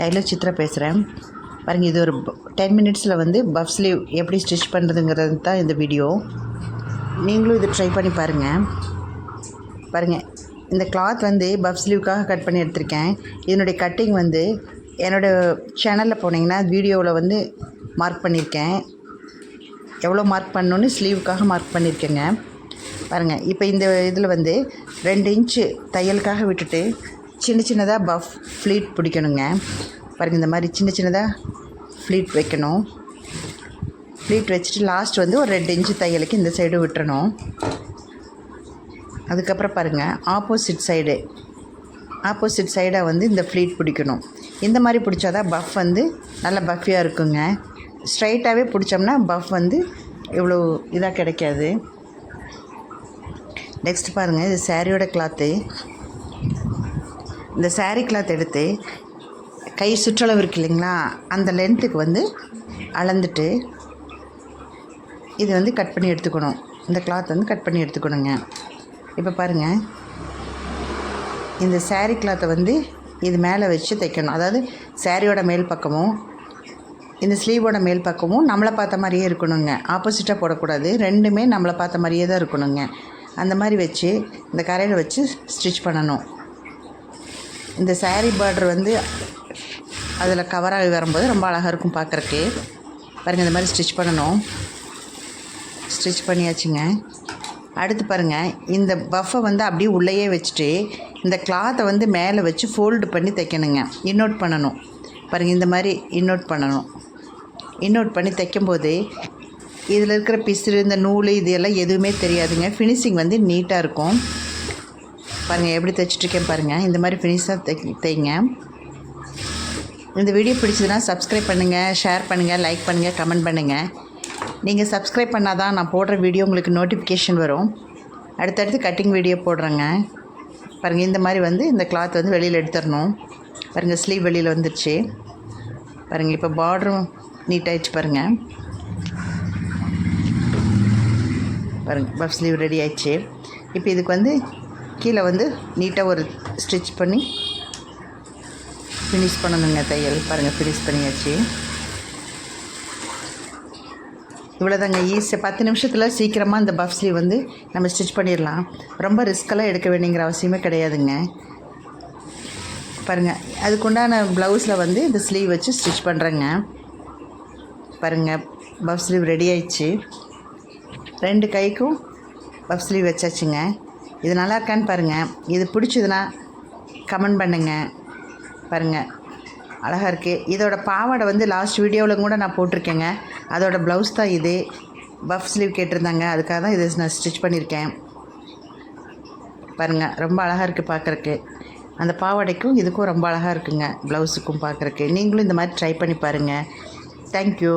Tailor Chitra பேசுகிறேன். பாருங்கள், இது ஒரு 10 மினிட்ஸில் வந்து பஃப் ஸ்லீவ் எப்படி ஸ்டிச் பண்ணுறதுங்கிறது தான் இந்த வீடியோ. நீங்களும் இது ட்ரை பண்ணி பாருங்கள். இந்த கிளாத் வந்து பஃப் ஸ்லீவுக்காக கட் பண்ணி எடுத்திருக்கேன். இதனுடைய கட்டிங் வந்து என்னோடய சேனலில் போனீங்கன்னா வீடியோவில் வந்து மார்க் பண்ணியிருக்கேன். எவ்வளோ மார்க் பண்ணணுன்னு ஸ்லீவுக்காக மார்க் பண்ணியிருக்கேங்க. பாருங்கள், இப்போ இந்த இதில் வந்து 2 இன்ச்சு தையலுக்காக விட்டுட்டு சின்னதாக பஃப் ஃப்ளீட் பிடிக்கணுங்க. பாருங்கள், இந்த மாதிரி சின்னதாக ஃப்ளீட் வைக்கணும். ஃப்ளீட் வச்சுட்டு லாஸ்ட் வந்து ஒரு 2 இன்ச்சு தையலுக்கு இந்த சைடு விட்டுறணும். அதுக்கப்புறம் பாருங்கள், ஆப்போசிட் சைடாக வந்து இந்த ஃப்ளீட் பிடிக்கணும். இந்த மாதிரி பிடிச்சா தான் பஃப் வந்து நல்லா பஃபியாக இருக்குங்க. ஸ்ட்ரைட்டாகவே பிடிச்சோம்னா பஃப் வந்து இவ்வளோ இதாக கிடைக்காது. நெக்ஸ்ட் பாருங்கள், இது சாரியோட கிளாத்து. இந்த சாரீ கிளாத் எடுத்து கை சுற்றளவு இருக்கு இல்லைங்களா, அந்த லென்த்துக்கு வந்து அளந்துட்டு இது வந்து கட் பண்ணி எடுத்துக்கணும். இந்த கிளாத் வந்து கட் பண்ணி எடுத்துக்கணுங்க. இப்போ பாருங்கள், இந்த சாரீ கிளாத்தை வந்து இது மேலே வச்சு தைக்கணும். அதாவது சாரியோட மேல் பக்கமும் இந்த ஸ்லீவோட மேல் பக்கமும் நம்மளை பார்த்த மாதிரியே இருக்கணுங்க. ஆப்போசிட்டாக போடக்கூடாது, ரெண்டுமே நம்மளை பார்த்த மாதிரியே தான் இருக்கணுங்க. அந்த மாதிரி வச்சு இந்த கரையில் வச்சு ஸ்டிச் பண்ணணும். இந்த சாரீ பார்டர் வந்து அதில் கவராகி வரும்போது ரொம்ப அழகாக இருக்கும் பார்க்குறக்கு. பாருங்கள், இந்த மாதிரி ஸ்டிச் பண்ணணும். ஸ்டிச் பண்ணியாச்சுங்க. அடுத்து பாருங்கள், இந்த பஃப்பை வந்து அப்படியே உள்ளேயே வச்சுட்டு இந்த கிளாத்தை வந்து மேலே வச்சு ஃபோல்டு பண்ணி தைக்கணுங்க. இன்னோட் பண்ணணும். பாருங்கள், இந்த மாதிரி இன்னோட் பண்ணணும். இன்னோட் பண்ணி தைக்கும்போது இதில் இருக்கிற பிசுறு, இந்த நூல், இது எல்லாம் எதுவுமே தெரியாதுங்க. ஃபினிஷிங் வந்து நீட்டாக இருக்கும். பாருங்கள், எப்படி தைச்சிட்ருக்கேன் பாருங்கள். இந்த மாதிரி ஃபினிஷாக தைங்க. இந்த வீடியோ பிடிச்சதுன்னா சப்ஸ்கிரைப் பண்ணுங்கள், ஷேர் பண்ணுங்கள், லைக் பண்ணுங்கள், கமெண்ட் பண்ணுங்கள். நீங்கள் சப்ஸ்கிரைப் பண்ணால் தான் நான் போடுற வீடியோ உங்களுக்கு நோட்டிஃபிகேஷன் வரும். அடுத்தடுத்து கட்டிங் வீடியோ போடுறேங்க. பாருங்கள், இந்த மாதிரி வந்து இந்த கிளாத் வந்து வெளியில் எடுத்துடணும். பாருங்கள், ஸ்லீவ் வெளியில் வந்துடுச்சு. பாருங்கள், இப்போ பார்டரும் நீட்டாகிடுச்சு. பாருங்கள், பஃப் ஸ்லீவ் ரெடி ஆயிடுச்சு. இப்போ இதுக்கு வந்து கீழே வந்து நீட்டாக ஒரு ஸ்டிச் பண்ணி ஃபினிஷ் பண்ணணுங்க தையல். பாருங்கள், ஃபினிஷ் பண்ணியாச்சு. இவ்வளோதாங்க, ஈஸியாக 10 நிமிஷத்தில் சீக்கிரமாக இந்த பஃப் ஸ்லீவ் வந்து நம்ம ஸ்டிச் பண்ணிடலாம். ரொம்ப ரிஸ்க்கெல்லாம் எடுக்க வேண்டிங்கிற அவசியமே கிடையாதுங்க. பாருங்கள், அதுக்குண்டான ப்ளவுஸில் வந்து இந்த ஸ்லீவ் வச்சு ஸ்டிச் பண்ணுறேங்க. பாருங்கள், பஃப் ஸ்லீவ் ரெடி ஆயிடுச்சு. 2 கைக்கும் பஃப் ஸ்லீவ் வச்சாச்சுங்க. இது நல்லா இருக்கான்னு பாருங்கள். இது பிடிச்சதுன்னா கமெண்ட் பண்ணுங்கள். பாருங்கள், அழகாக இருக்குது. இதோட பாவாடை வந்து லாஸ்ட் வீடியோவில் கூட நான் போட்டிருக்கேங்க. அதோட ப்ளவுஸ் தான் இது. பஃப் ஸ்லீவ் கேட்டிருந்தாங்க, அதுக்காக தான் இது நான் ஸ்டிச் பண்ணியிருக்கேன். பாருங்கள், ரொம்ப அழகாக இருக்குது பார்க்குறக்கு. அந்த பாவாடைக்கும் இதுக்கும் ரொம்ப அழகாக இருக்குங்க, ப்ளவுஸுக்கும் பார்க்குறக்கு. நீங்களும் இந்த மாதிரி ட்ரை பண்ணி பாருங்கள். தேங்க்யூ.